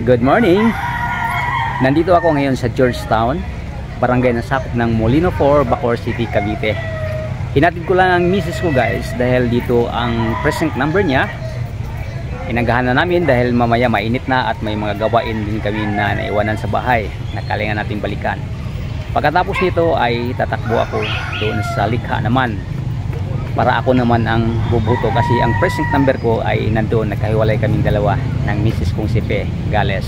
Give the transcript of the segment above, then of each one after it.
Good morning! Nandito ako ngayon sa Georgetown, barangay na sakop ng Molino 4, Bacoor City, Cavite. Hinatid ko lang ang misis ko guys dahil dito ang present number niya. Inagahan na namin dahil mamaya mainit na at may mga gawain din kami na naiwanan sa bahay na kailangan nating balikan. Pagkatapos nito ay tatakbo ako doon sa likha naman para ako naman ang bubuto kasi ang present number ko ay nandoon. Nagkahiwalay kaming dalawa ng misis kong si Pe Gales.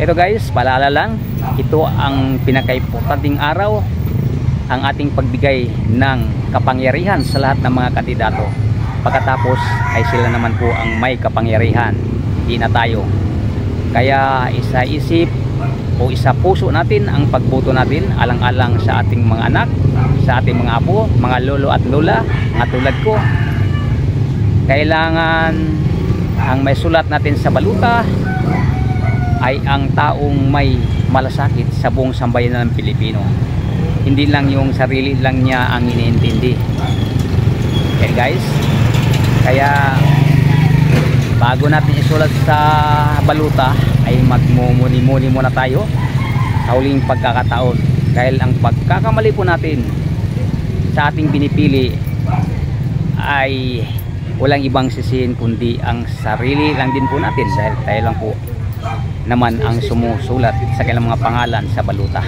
Ito guys, paalala lang, ito ang pinaka-importanting araw, ang ating pagbigay ng kapangyarihan sa lahat ng mga kandidato. Pagkatapos ay sila naman po ang may kapangyarihan, hindi na tayo. Kaya isa-isip o isa puso natin ang pagboto natin alang-alang sa ating mga anak, sa ating mga apo, mga lolo at lola, mga tulad ko. Kailangan ang may sulat natin sa baluta ay ang taong may malasakit sa buong sambayanan ng Pilipino. Hindi lang yung sarili lang niya ang iniintindi. Okay guys, kaya bago natin isulat sa baluta ay magmumuni-muni muna tayo sa huling pagkakataon. Dahil ang pagkakamali po natin sa ating binipili ay walang ibang sisihin kundi ang sarili lang din po natin dahil tayo lang po naman ang sumusulat sa kanilang mga pangalan sa baluta.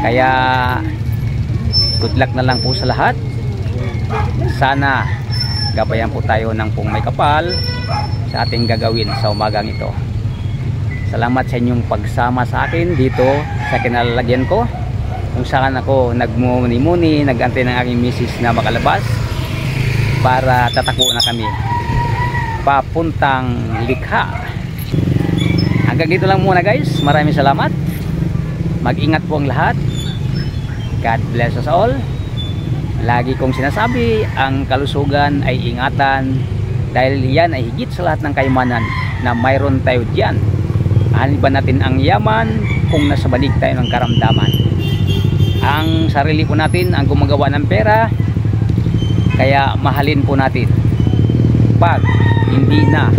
Kaya good luck na lang po sa lahat. Sana gabayan po tayo ng pong may kapal sa ating gagawin sa umagang ito. Salamat sa inyong pagsama sa akin dito sa kinalalagyan ko kung saan ako nagmumuni-muni, nag-antay ng aking misis na makalabas para tatakbo na kami papuntang likha. Hanggang dito lang muna guys, maraming salamat, mag-ingat po ang lahat, God bless us all. Lagi kong sinasabi, ang kalusugan ay ingatan dahil yan ay higit sa lahat ng kayamanan na mayroon tayo diyan. Mahalin ba natin ang yaman kung nasa balik tayo ng karamdaman? Ang sarili po natin ang gumagawa ng pera, kaya mahalin po natin. Pag hindi na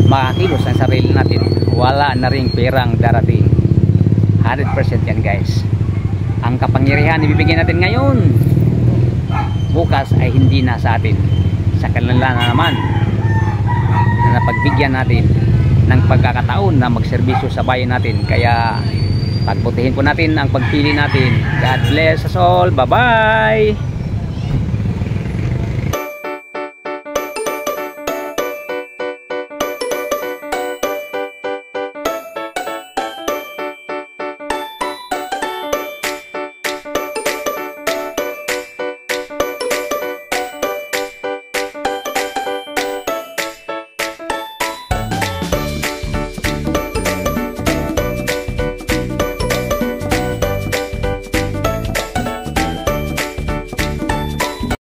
makakilos ang sarili natin, wala na ring perang darating. 100% yan guys. Ang kapangyarihan ibibigay natin ngayon, bukas ay hindi na sa atin, sa kanila na naman na napagbigyan natin ng pagkakataon na magserbisyo sa bayan natin. Kaya pagbutihin po natin ang pagpili natin. God bless us all. Bye bye.